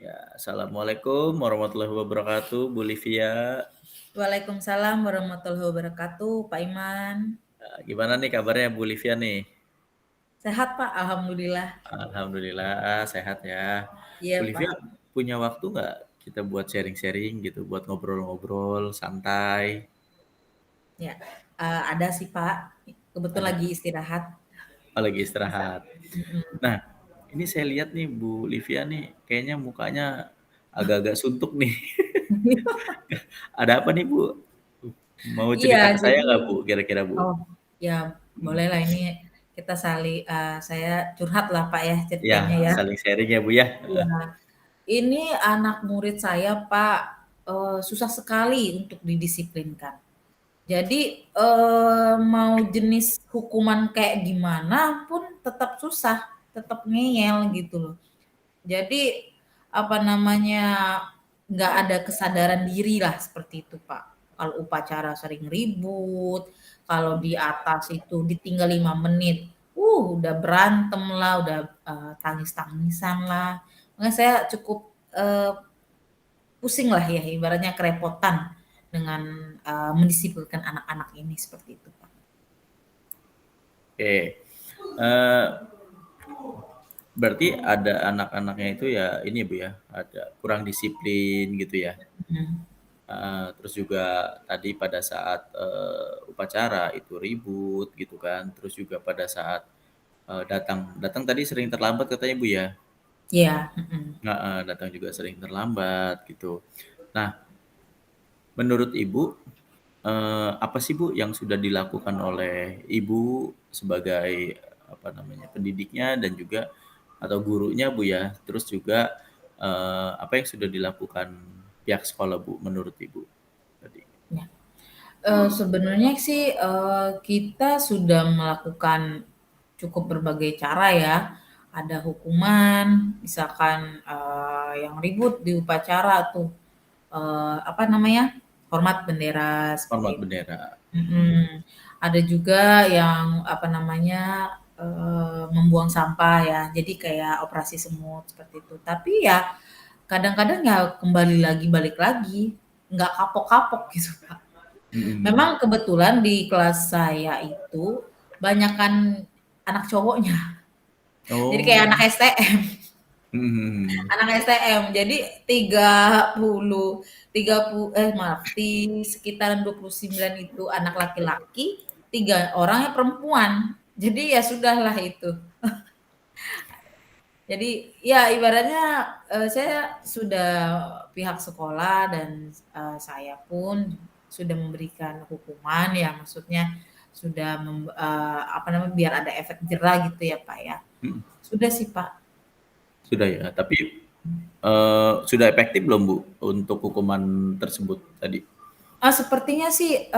Ya, assalamualaikum warahmatullahi wabarakatuh, Bu Livia. Waalaikumsalam warahmatullahi wabarakatuh, Pak Iman. Gimana nih kabarnya Bu Livia nih? Sehat, Pak? Alhamdulillah. Alhamdulillah sehat ya. Iya, Bu Livia Pak. punya waktu nggak kita buat sharing-sharing gitu, buat ngobrol-ngobrol santai? Ya, ada sih, Pak. Kebetulan Ada. lagi istirahat. Oh, lagi Bisa. istirahat. Mm-mm. Nah, ini saya lihat nih Bu Livia nih, kayaknya mukanya agak-agak suntuk nih. Ada apa nih Bu? Mau Iya, cerita ke saya jadi nggak Bu, kira-kira Bu? oh ya bolehlah ini kita saya curhat lah, Pak ya Ya, ceritanya ya. saling sharing ya Bu ya. Iya. Ini anak murid saya, Pak, susah sekali untuk didisiplinkan. Jadi, mau jenis hukuman kayak gimana pun tetap susah, tetap ngeyel gitu loh. Jadi, apa namanya, nggak ada kesadaran diri lah seperti itu, Pak. Kalau upacara sering ribut, kalau di atas itu ditinggal 5 menit, udah berantem lah, udah, tangis-tangisan lah. Makanya saya cukup, pusing lah ya, ibaratnya kerepotan dengan, mendisiplinkan anak-anak ini, seperti itu, Pak. Oke. Eh, Berarti ada anak-anaknya itu ya ini ya Bu ya, ada kurang disiplin gitu ya. Mhm. Terus juga tadi pada saat, upacara itu ribut gitu kan, terus juga pada saat, datang datang tadi sering terlambat katanya Bu ya? Iya, mhm. Heeh, datang juga sering terlambat gitu. Nah, menurut Ibu, apa sih Bu yang sudah dilakukan oleh Ibu sebagai, apa namanya, pendidiknya dan juga atau gurunya Bu ya, terus juga, apa yang sudah dilakukan pihak sekolah Bu menurut Ibu tadi? Ya. Sebenarnya sih, kita sudah melakukan cukup berbagai cara ya. Ada hukuman, misalkan, yang ribut di upacara tuh, apa namanya, hormat bendera Hormat seperti itu. bendera. Mhm. Ada juga yang, apa namanya, membuang sampah ya, jadi kayak operasi semut seperti itu. Tapi ya kadang-kadang ya kembali lagi, balik lagi, nggak kapok-kapok gitu, Kak. Mhm. Memang kebetulan di kelas saya itu banyakan anak cowoknya, jadi kayak Oh, anak STM. mhm mhm. Anak STM. Jadi 30 sekitaran 29 itu anak laki-laki, 3 orangnya perempuan. Jadi ya sudahlah itu. Jadi ya ibaratnya, saya sudah pihak sekolah dan, saya pun sudah memberikan hukuman ya maksudnya sudah apa namanya, biar ada efek jerah gitu ya, Pak, ya. Mhm. Sudah sih, Pak. Sudah ya, tapi, sudah efektif belum Bu untuk hukuman tersebut tadi? Sepertinya sih,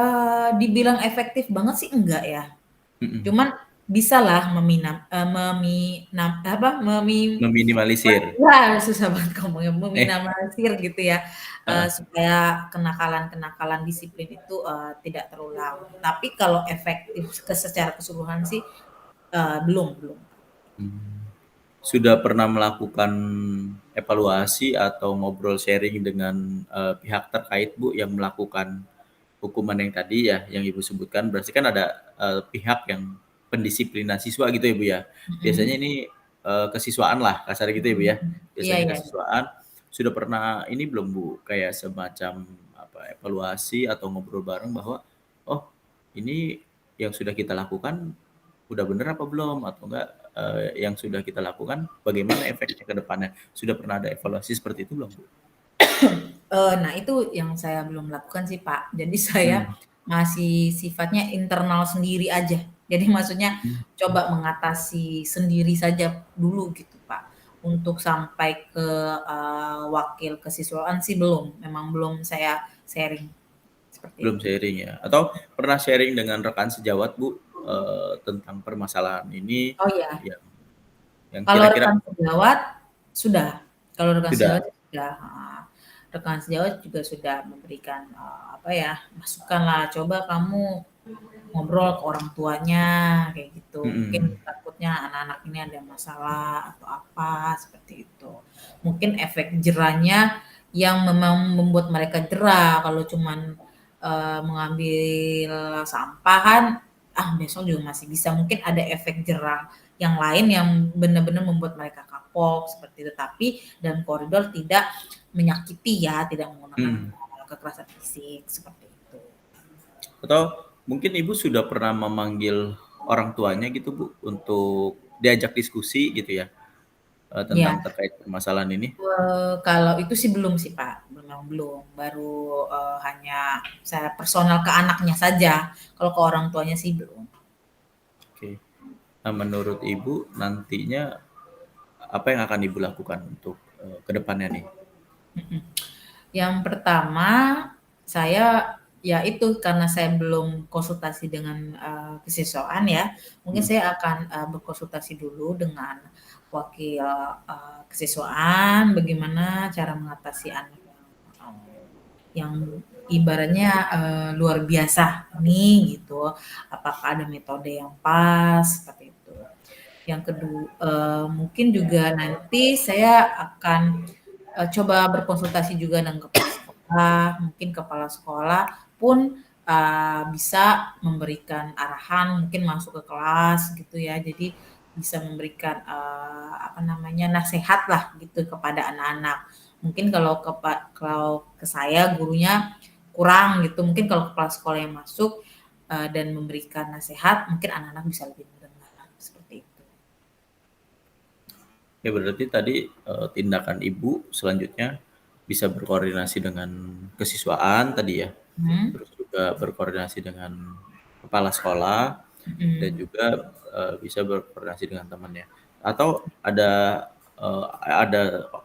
dibilang efektif banget sih enggak ya. Mhm. Cuman bisalah Meminimalisir. wah susah banget ngomongnya, Eh, meminimalisir gitu ya, heeh. supaya kenakalan-kenakalan disiplin itu, tidak terulang. Tapi kalau efektif secara keseluruhan sih, belum belum. Mmm. Sudah pernah melakukan evaluasi atau ngobrol sharing dengan, pihak terkait Bu yang melakukan hukuman yang tadi ya, yang Ibu sebutkan, berarti kan ada, pihak yang pendisiplinan siswa gitu ya Bu ya? Biasanya Mhm, ini, kesiswaan lah kasarnya gitu ya Bu ya? mhm. Iya Biasanya iya iya. kesiswaan, sudah pernah ini belum Bu, kayak semacam apa, evaluasi atau ngobrol bareng bahwa, "Oh, ini yang sudah kita lakukan udah bener apa belum? Atau enggak, yang sudah kita lakukan bagaimana efeknya ke depannya?" Sudah pernah ada evaluasi seperti itu belum, Bu? Nah itu yang saya belum lakukan sih, Pak. Jadi saya Mmm, masih sifatnya internal sendiri aja. Jadi maksudnya mhm. coba mengatasi sendiri saja dulu gitu, Pak. Untuk sampai ke, wakil kesiswaan sih belum, memang belum saya sharing, seperti Belum itu. sharing ya? Atau pernah sharing dengan rekan sejawat, Bu, tentang permasalahan ini Oh iya, yang yang kalau kira-kira rekan sejawat sudah, kalau rekan sudah? sejawat sudah, heeh. Rekan sejawat juga sudah memberikan, apa ya, masukanlah, "Coba kamu ngobrol ke orang tuanya," kayak gitu. Mungkin Mhm. takutnya anak-anak ini ada masalah atau apa, seperti itu. mungkin efek jerahnya yang memang membuat mereka jerah. Kalau cuman, mengambil sampah kan, besok juga masih bisa. Mungkin ada efek jerah yang lain yang benar-benar membuat mereka kapok seperti itu. Tapi dalam koridor tidak menyakiti ya, tidak menggunakan, Mhm. kekerasan fisik, seperti itu. Atau mungkin Ibu sudah pernah memanggil orang tuanya gitu Bu, untuk diajak diskusi gitu ya, tentang Ya. terkait permasalahan ini? Kalau itu sih belum sih, Pak, memang belum. Baru, hanya saya personal ke anaknya saja, kalau ke orang tuanya sih belum. Oke. Nah, menurut Ibu nantinya apa yang akan Ibu lakukan untuk, ke depannya nih? Mhm. Yang pertama, saya ya itu karena saya belum konsultasi dengan, kesiswaan ya, mungkin Mhm. saya akan, berkonsultasi dulu dengan wakil, kesiswaan, bagaimana cara mengatasi anak yang ibaratnya, luar biasa ini gitu, apakah ada metode yang pas, seperti itu. Mungkin juga nanti saya akan, coba berkonsultasi juga dengan kepala sekolah, mungkin kepala sekolah pun, bisa memberikan arahan, mungkin masuk ke kelas gitu ya. Jadi bisa memberikan, apa namanya, nasehat lah gitu kepada anak-anak. Mungkin kalau ke saya gurunya kurang gitu, mungkin kalau kepala sekolah yang masuk, dan memberikan nasehat, mungkin anak-anak bisa lebih mendengar, seperti itu. Ya berarti tadi, tindakan Ibu selanjutnya bisa berkoordinasi dengan kesiswaan tadi ya, Mhm, terus juga berkoordinasi dengan kepala sekolah dan mhm. juga, bisa berkoordinasi dengan temannya. Atau ada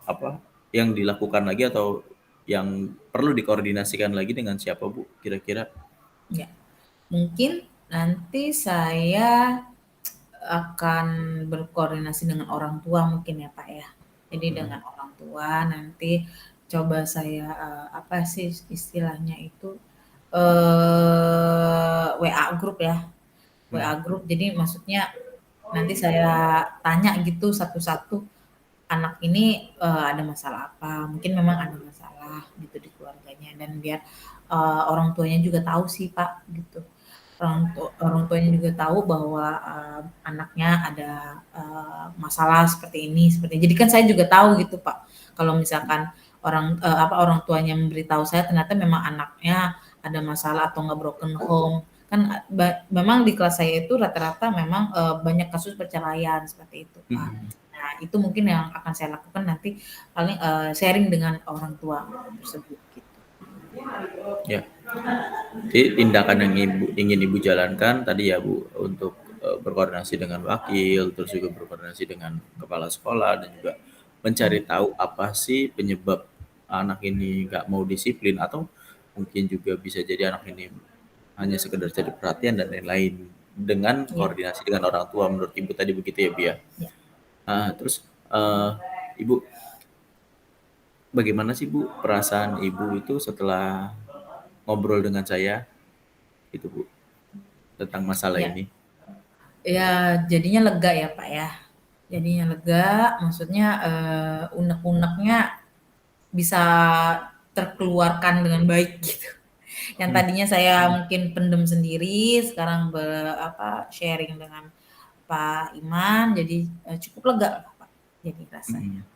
apa, yang dilakukan lagi atau yang perlu dikoordinasikan lagi dengan siapa Bu kira-kira? Ya, mungkin nanti saya akan berkoordinasi dengan orang tua mungkin ya, Pak, ya. Jadi Mhm, dengan orang tua nanti coba saya, apa sih istilahnya itu, WA grup ya, WA mhm, grup. Jadi maksudnya nanti saya tanya gitu satu-satu, anak ini, ada masalah apa, mungkin memang ada masalah gitu di keluarganya dan biar, orang tuanya juga tahu sih, Pak, gitu. Orang tuanya juga tahu bahwa, anaknya ada, masalah seperti ini jadi kan saya juga tahu gitu, Pak, kalau misalkan orang tuanya memberitahu saya ternyata memang anaknya ada masalah atau nggak broken home, kan memang di kelas saya itu rata-rata memang, banyak kasus perceraian seperti itu, Pak. mhm. Nah, itu mungkin yang akan saya lakukan nanti paling, sharing dengan orang tua tersebut gitu. Ya. Jadi tindakan yang ingin Ibu jalankan tadi ya Bu, untuk, berkoordinasi dengan wakil, terus juga berkoordinasi dengan kepala sekolah dan juga mencari Mhm, tahu apa sih penyebab anak ini nggak mau disiplin atau mungkin juga bisa jadi anak ini hanya sekedar cari perhatian dan lain-lain, dengan iya, koordinasi dengan orang tua menurut Ibu tadi begitu ya Bu ya? iya, Terus, Ibu bagaimana sih Bu perasaan Ibu itu setelah ngobrol dengan saya gitu Bu, tentang masalah iya. ini? Ya jadinya lega ya, Pak, ya. Jadinya lega, maksudnya, unek-uneknya bisa terkeluarkan dengan baik gitu. Yang Mhm, tadinya saya mungkin pendem sendiri, sekarang sharing dengan Pak Iman, jadi, cukup lega lah, Pak, jadi rasanya. mhm.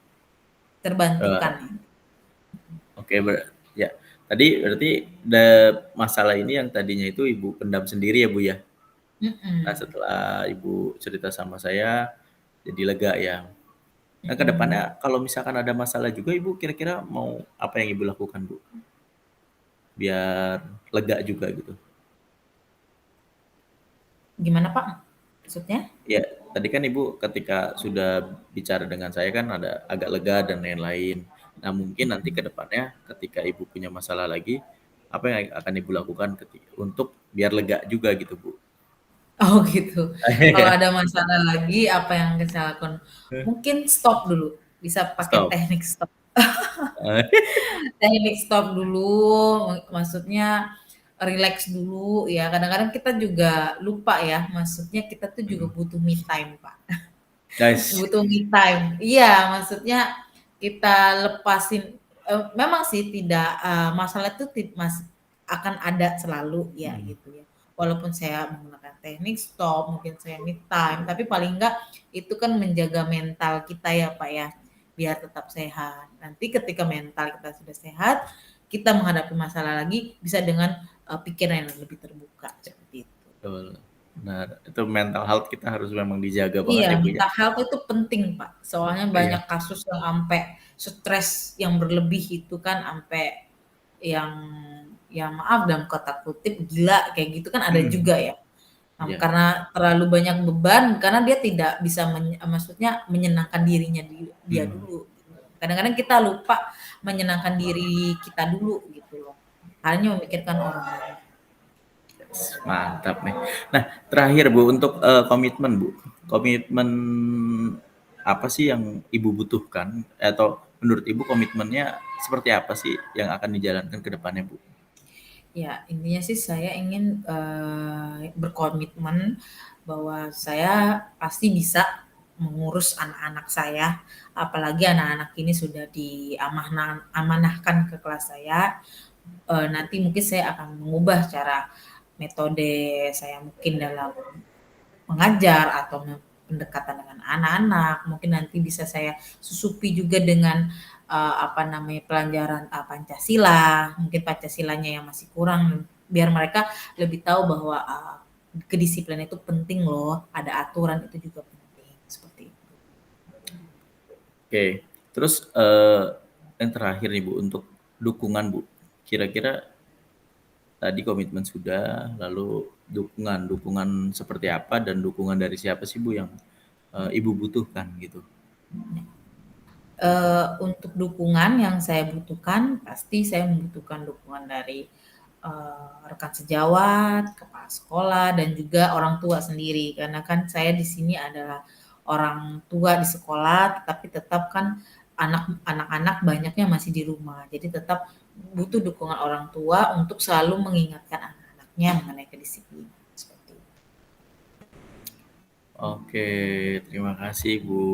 Terbantukan Eee, ya. oke ya, tadi berarti masalah ini yang tadinya itu Ibu pendam sendiri ya, Bu, ya? Nah, Mhm, setelah Ibu cerita sama saya, jadi lega ya. Nah, ke mhm. depannya kalau misalkan ada masalah juga Ibu kira-kira mau apa yang Ibu lakukan, Bu? Biar lega juga gitu? Gimana, Pak, maksudnya? Ya, tadi kan Ibu ketika sudah bicara dengan saya kan ada agak lega dan lain-lain. Nah, mungkin nanti ke depannya ketika Ibu punya masalah lagi, apa yang akan Ibu lakukan untuk biar lega juga gitu, Bu? Oh gitu. Kalau ada masalah lagi apa yang saya lakukan? Mungkin stop dulu, bisa pakai Stop. teknik stop. Teknik stop dulu, maksudnya rileks dulu ya, kadang-kadang kita juga lupa ya, maksudnya kita tuh juga Mhm. butuh me time, Pak. Guys, Butuh me time. Iya, maksudnya kita lepasin, memang sih tidak, masalah itu akan ada selalu ya Mhm. gitu ya. Walaupun saya menggunakan teknik stop, mungkin saya me time, tapi paling enggak itu kan menjaga mental kita ya Pak ya, biar tetap sehat. Nanti ketika mental kita sudah sehat, kita menghadapi masalah lagi bisa dengan, pikiran yang lebih terbuka, seperti itu. Betul, benar. Itu mental health kita harus memang dijaga banget Iya, ya, Bu, ya? mental health itu penting, Pak. Soalnya Iya, banyak kasus yang ampe stres yang berlebih itu kan ampe yang ya maaf dalam kata kutip "gila" kayak gitu kan ada mhm, juga ya. iya, Karena terlalu banyak beban, karena dia tidak bisa maksudnya menyenangkan dirinya dia mhm. dulu. Kadang-kadang kita lupa menyenangkan diri kita dulu gitu loh. Hanya memikirkan orang lain. Mantap nih. Nah, terakhir Bu, untuk, komitmen Bu. Komitmen apa sih yang Ibu butuhkan? Atau menurut Ibu komitmennya seperti apa sih yang akan dijalankan ke depannya, Bu? Ya, intinya sih saya ingin, berkomitmen bahwa saya pasti bisa mengurus anak-anak saya, apalagi anak-anak ini sudah amanahkan ke kelas saya, nanti mungkin saya akan mengubah cara metode saya mungkin dalam mengajar atau pendekatan dengan anak-anak, mungkin nanti bisa saya susupi juga dengan, apa namanya, pelajaran, Pancasila, mungkin Pancasilanya yang masih kurang, biar mereka lebih tahu bahwa, kedisiplinan itu penting loh, ada aturan itu juga penting, seperti itu. Oke, terus, yang terakhir nih Bu, untuk dukungan Bu. Kira-kira tadi komitmen sudah, lalu dukungan. Dukungan seperti apa dan dukungan dari siapa sih Bu yang, Ibu butuhkan gitu? Untuk dukungan yang saya butuhkan, pasti saya membutuhkan dukungan dari, rekan sejawat, kepala sekolah, dan juga orang tua sendiri. Karena kan saya di sini adalah orang tua di sekolah, tapi tetap kan anak-anak banyaknya masih di rumah. Jadi tetap butuh dukungan orang tua untuk selalu mengingatkan anak-anaknya mengenai kedisiplinan, seperti itu. Oke, terima kasih Bu,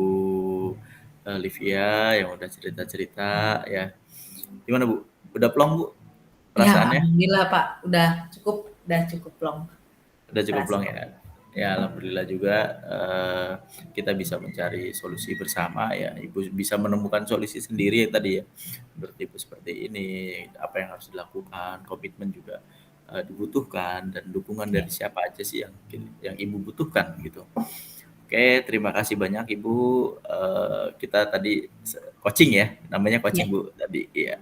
Livia yang udah cerita-cerita ya. Gimana Bu, udah plong Bu Ya, perasaannya? alhamdulillah Pak, udah cukup long Udah cukup plong perasaan. ya? Ya alhamdulillah juga, kita bisa mencari solusi bersama ya, Ibu bisa menemukan solusi sendiri ya tadi ya, menurut Ibu seperti ini, apa yang harus dilakukan, komitmen juga, dibutuhkan dan dukungan Ya, dari siapa aja sih yang Ibu butuhkan gitu. Oke, terima kasih banyak Ibu, kita tadi coaching ya, namanya ya. coaching Bu tadi, iya,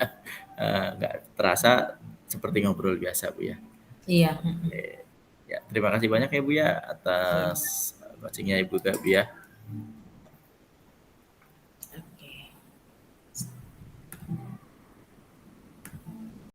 nggak terasa seperti ngobrol biasa Bu ya. Iya, mhm. Oke. Ya, terima kasih banyak ya Bu ya Iya. atas coaching-nya Ibu Gabia.